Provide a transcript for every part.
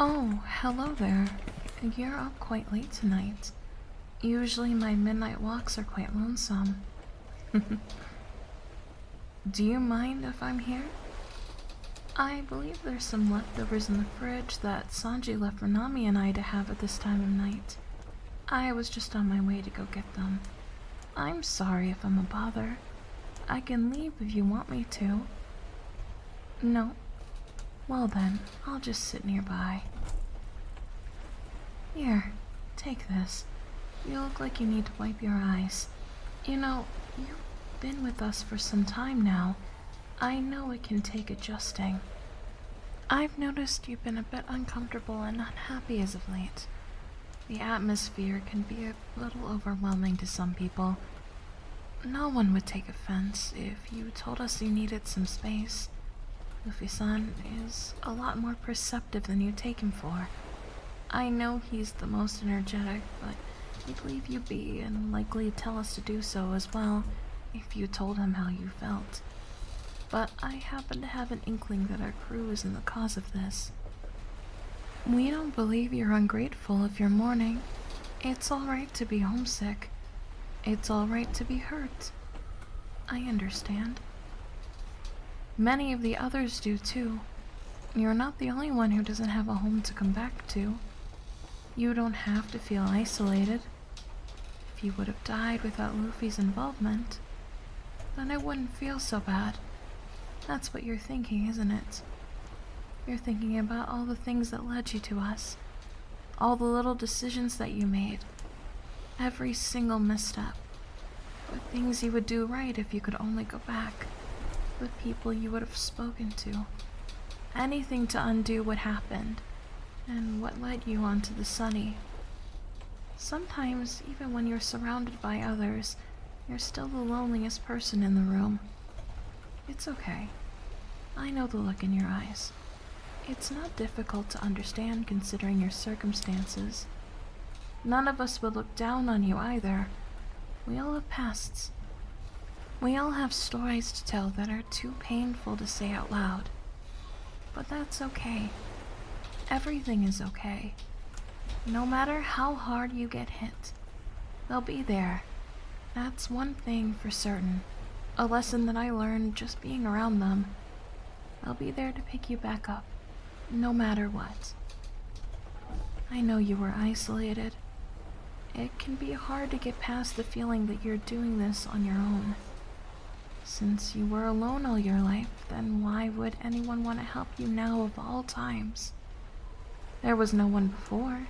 Oh, hello there. You're up quite late tonight. Usually my midnight walks are quite lonesome. Do you mind if I'm here? I believe there's some leftovers in the fridge that Sanji left for Nami and I to have at this time of night. I was just on my way to go get them. I'm sorry if I'm a bother. I can leave if you want me to. No? Well then, I'll just sit nearby. Here, take this. You look like you need to wipe your eyes. You know, you've been with us for some time now. I know it can take adjusting. I've noticed you've been a bit uncomfortable and unhappy as of late. The atmosphere can be a little overwhelming to some people. No one would take offense if you told us you needed some space. Luffy-san is a lot more perceptive than you take him for. I know he's the most energetic, but he'd leave you be and likely tell us to do so as well if you told him how you felt. But I happen to have an inkling that our crew is in the cause of this. We don't believe you're ungrateful if you're mourning. It's alright to be homesick. It's alright to be hurt. I understand. Many of the others do too. You're not the only one who doesn't have a home to come back to. You don't have to feel isolated. If you would have died without Luffy's involvement, then it wouldn't feel so bad. That's what you're thinking, isn't it? You're thinking about all the things that led you to us. All the little decisions that you made. Every single misstep. The things you would do right if you could only go back. The people you would have spoken to. Anything to undo what happened. And what led you onto the Sunny. Sometimes, even when you're surrounded by others, you're still the loneliest person in the room. It's okay. I know the look in your eyes. It's not difficult to understand considering your circumstances. None of us would look down on you either. We all have pasts. We all have stories to tell that are too painful to say out loud. But that's okay. Everything is okay. No matter how hard you get hit, they'll be there. That's one thing for certain. A lesson that I learned just being around them. They'll be there to pick you back up, no matter what. I know you were isolated. It can be hard to get past the feeling that you're doing this on your own. Since you were alone all your life, then why would anyone want to help you now of all times? There was no one before,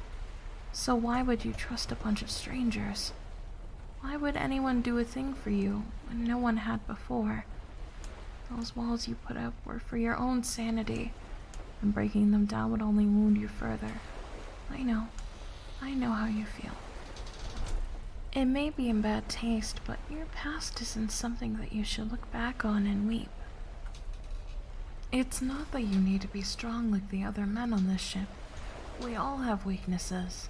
so why would you trust a bunch of strangers? Why would anyone do a thing for you when no one had before? Those walls you put up were for your own sanity, and breaking them down would only wound you further. I know how you feel. It may be in bad taste, but your past isn't something that you should look back on and weep. It's not that you need to be strong like the other men on this ship. We all have weaknesses.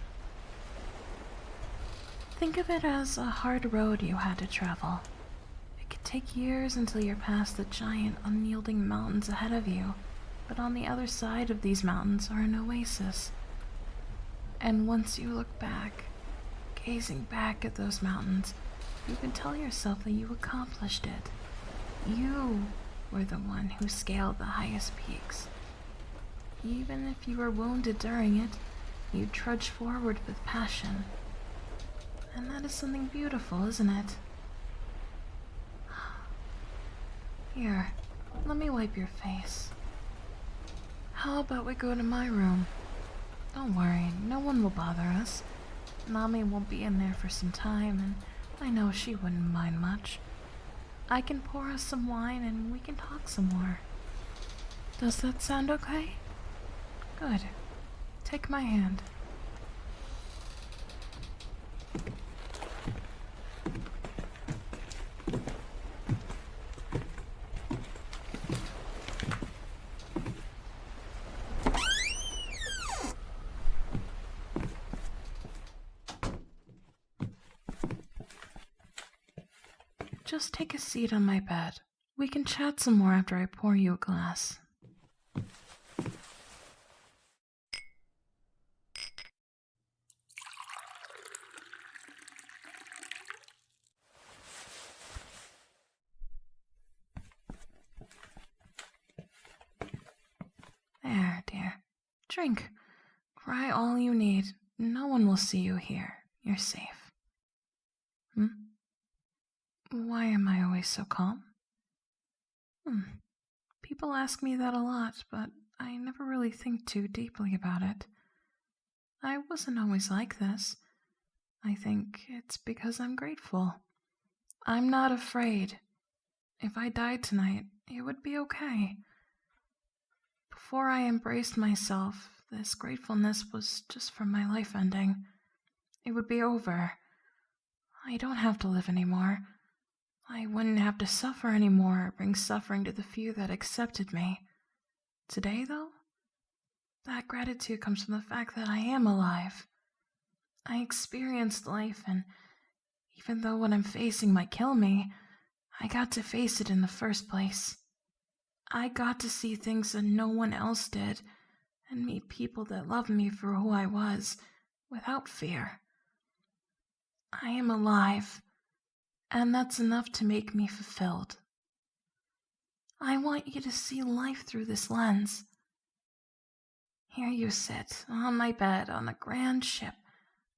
Think of it as a hard road you had to travel. It could take years until you're past the giant, unyielding mountains ahead of you, but on the other side of these mountains are an oasis. And once you look back, gazing back at those mountains, you can tell yourself that you accomplished it. You were the one who scaled the highest peaks. Even if you were wounded during it, you trudged forward with passion. And that is something beautiful, isn't it? Here, let me wipe your face. How about we go to my room? Don't worry, no one will bother us. Nami won't be in there for some time, and I know she wouldn't mind much. I can pour us some wine and we can talk some more. Does that sound okay? Good. Take my hand. Just take a seat on my bed. We can chat some more after I pour you a glass. Drink. Cry all you need. No one will see you here. You're safe. Why am I always so calm? People ask me that a lot, but I never really think too deeply about it. I wasn't always like this. I think it's because I'm grateful. I'm not afraid. If I died tonight, it would be okay. Before I embraced myself, this gratefulness was just from my life ending. It would be over. I don't have to live anymore. I wouldn't have to suffer anymore or bring suffering to the few that accepted me. Today, though, that gratitude comes from the fact that I am alive. I experienced life, and even though what I'm facing might kill me, I got to face it in the first place. I got to see things that no one else did, and meet people that loved me for who I was, without fear. I am alive, and that's enough to make me fulfilled. I want you to see life through this lens. Here you sit, on my bed, on a grand ship,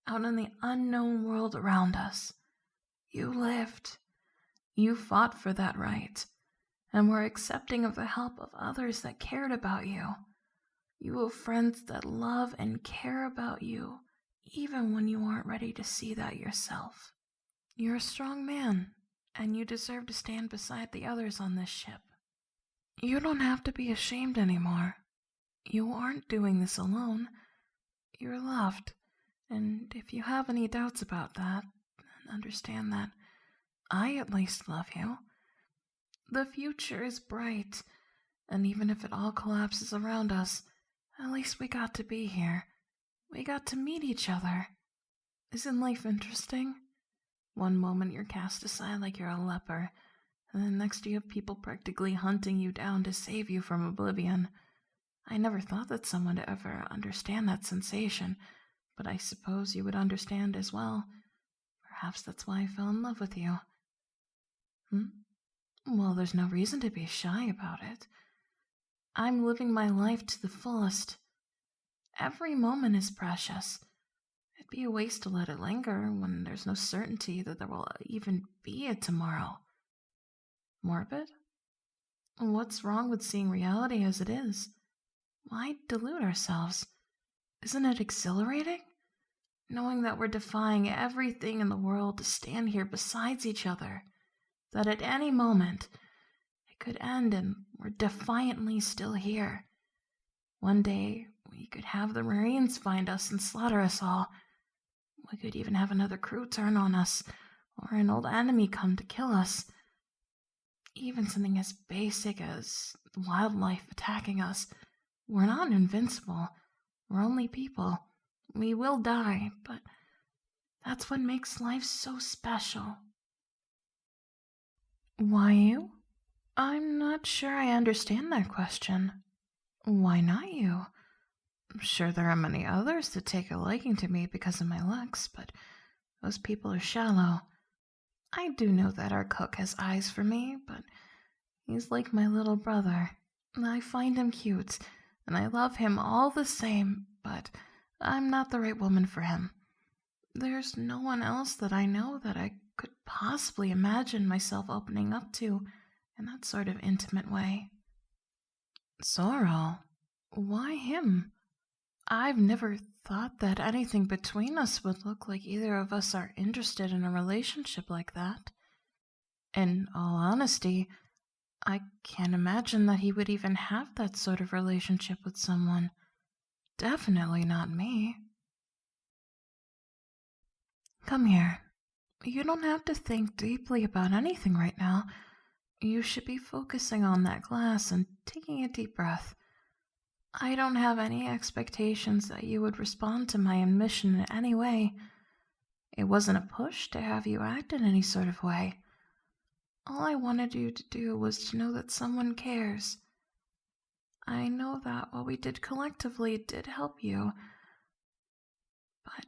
out in the unknown world around us. You lived. You fought for that right, and were accepting of the help of others that cared about you. You have friends that love and care about you, even when you aren't ready to see that yourself. You're a strong man, and you deserve to stand beside the others on this ship. You don't have to be ashamed anymore. You aren't doing this alone. You're loved, and if you have any doubts about that, understand that I at least love you. The future is bright, and even if it all collapses around us, at least we got to be here. We got to meet each other. Isn't life interesting? One moment you're cast aside like you're a leper, and then next you have people practically hunting you down to save you from oblivion. I never thought that someone would ever understand that sensation, but I suppose you would understand as well. Perhaps that's why I fell in love with you. Well, there's no reason to be shy about it. I'm living my life to the fullest. Every moment is precious. It'd be a waste to let it linger when there's no certainty that there will even be a tomorrow. Morbid? What's wrong with seeing reality as it is? Why delude ourselves? Isn't it exhilarating? Knowing that we're defying everything in the world to stand here beside each other, that at any moment it could end and we're defiantly still here. One day we could have the Marines find us and slaughter us all. We could even have another crew turn on us, or an old enemy come to kill us. Even something as basic as wildlife attacking us. We're not invincible. We're only people. We will die, but that's what makes life so special. Why you? I'm not sure I understand that question. Why not you? I'm sure there are many others that take a liking to me because of my looks, but those people are shallow. I do know that our cook has eyes for me, but he's like my little brother. I find him cute, and I love him all the same, but I'm not the right woman for him. There's no one else that I know that I could possibly imagine myself opening up to in that sort of intimate way. Zorro? Why him? I've never thought that anything between us would look like either of us are interested in a relationship like that. In all honesty, I can't imagine that he would even have that sort of relationship with someone. Definitely not me. Come here. You don't have to think deeply about anything right now. You should be focusing on that glass and taking a deep breath. I don't have any expectations that you would respond to my admission in any way. It wasn't a push to have you act in any sort of way. All I wanted you to do was to know that someone cares. I know that what we did collectively did help you, but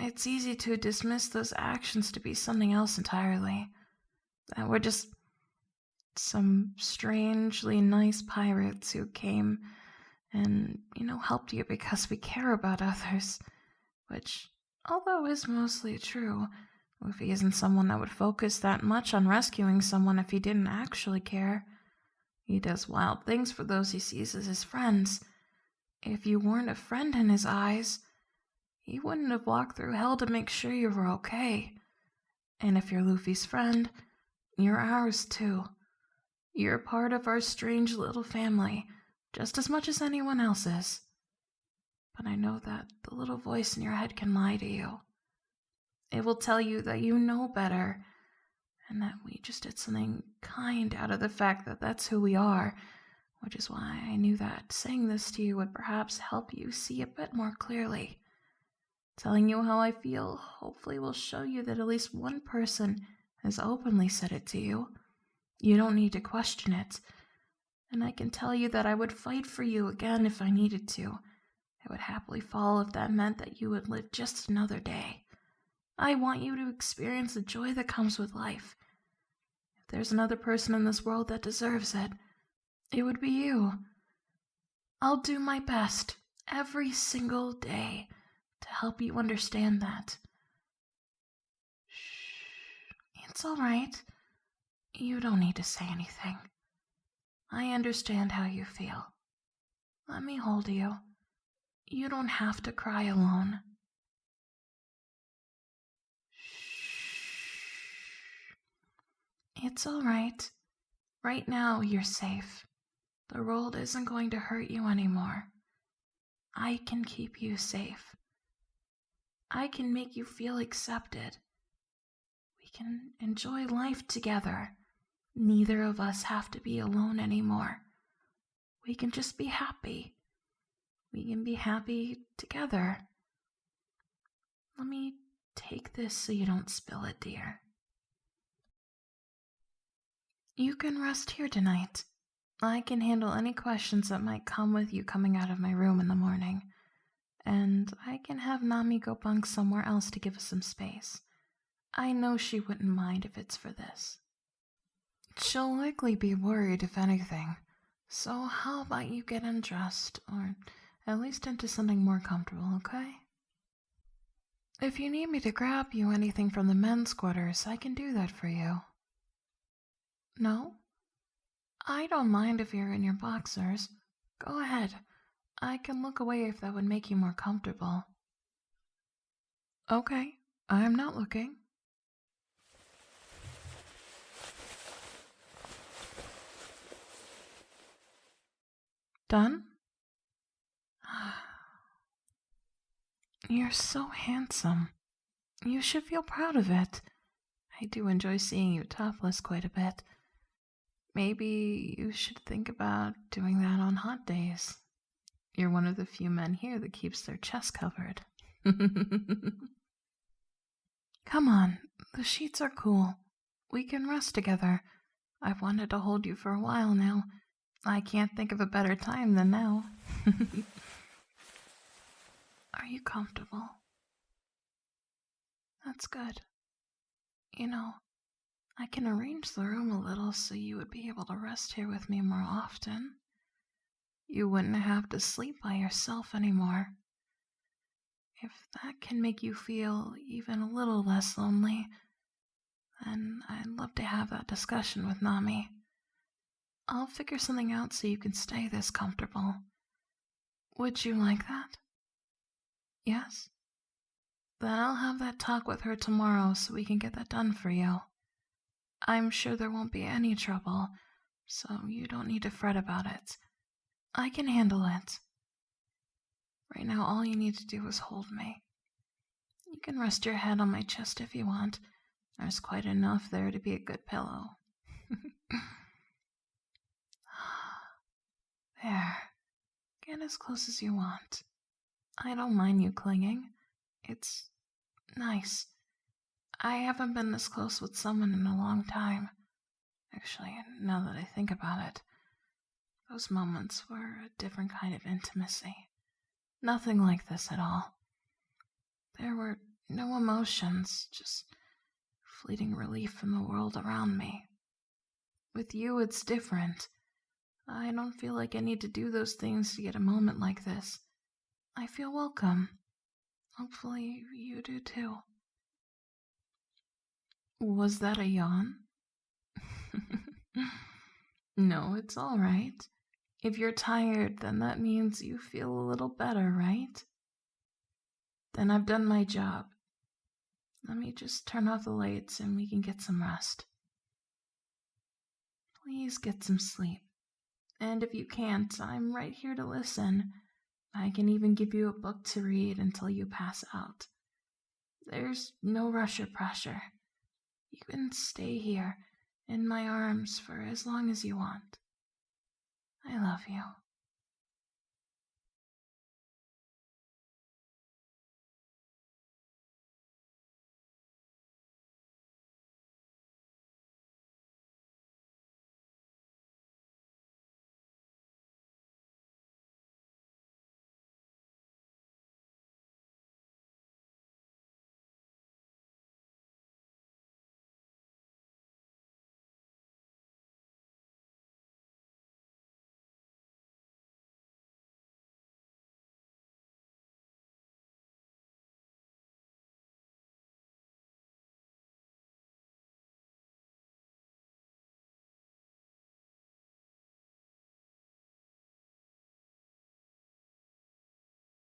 it's easy to dismiss those actions to be something else entirely. That we're just some strangely nice pirates who came and, helped you because we care about others, which, although is mostly true, Luffy isn't someone that would focus that much on rescuing someone if he didn't actually care. He does wild things for those he sees as his friends. If you weren't a friend in his eyes, he wouldn't have walked through hell to make sure you were okay. And if you're Luffy's friend, you're ours too. You're part of our strange little family, just as much as anyone else's. But I know that the little voice in your head can lie to you. It will tell you that you know better, and that we just did something kind out of the fact that that's who we are, which is why I knew that saying this to you would perhaps help you see a bit more clearly. Telling you how I feel hopefully will show you that at least one person has openly said it to you. You don't need to question it. And I can tell you that I would fight for you again if I needed to. I would happily fall if that meant that you would live just another day. I want you to experience the joy that comes with life. If there's another person in this world that deserves it, it would be you. I'll do my best every single day to help you understand that. Shh, it's all right. You don't need to say anything. I understand how you feel. Let me hold you. You don't have to cry alone. Shh. It's all right. Right now, you're safe. The world isn't going to hurt you anymore. I can keep you safe. I can make you feel accepted. We can enjoy life together. Neither of us have to be alone anymore. We can just be happy. We can be happy together. Let me take this so you don't spill it, dear. You can rest here tonight. I can handle any questions that might come with you coming out of my room in the morning. And I can have Nami go bunk somewhere else to give us some space. I know she wouldn't mind if it's for this. She'll likely be worried if anything. So how about you get undressed, or at least into something more comfortable, okay? If you need me to grab you anything from the men's quarters, I can do that for you. No? I don't mind if you're in your boxers. Go ahead. I can look away if that would make you more comfortable. Okay, I'm not looking. Done? You're so handsome. You should feel proud of it. I do enjoy seeing you topless quite a bit. Maybe you should think about doing that on hot days. You're one of the few men here that keeps their chest covered. Come on, the sheets are cool. We can rest together. I've wanted to hold you for a while now. I can't think of a better time than now. Are you comfortable? That's good. I can arrange the room a little so you would be able to rest here with me more often. You wouldn't have to sleep by yourself anymore. If that can make you feel even a little less lonely, then I'd love to have that discussion with Nami. I'll figure something out so you can stay this comfortable. Would you like that? Yes? Then I'll have that talk with her tomorrow so we can get that done for you. I'm sure there won't be any trouble, so you don't need to fret about it. I can handle it. Right now, all you need to do is hold me. You can rest your head on my chest if you want. There's quite enough there to be a good pillow. There. Get as close as you want. I don't mind you clinging. It's nice. I haven't been this close with someone in a long time. Actually, now that I think about it, those moments were a different kind of intimacy. Nothing like this at all. There were no emotions, just fleeting relief from the world around me. With you, it's different. I don't feel like I need to do those things to get a moment like this. I feel welcome. Hopefully you do too. Was that a yawn? No, it's all right. If you're tired, then that means you feel a little better, right? Then I've done my job. Let me just turn off the lights and we can get some rest. Please get some sleep. And if you can't, I'm right here to listen. I can even give you a book to read until you pass out. There's no rush or pressure. You can stay here in my arms for as long as you want. I love you.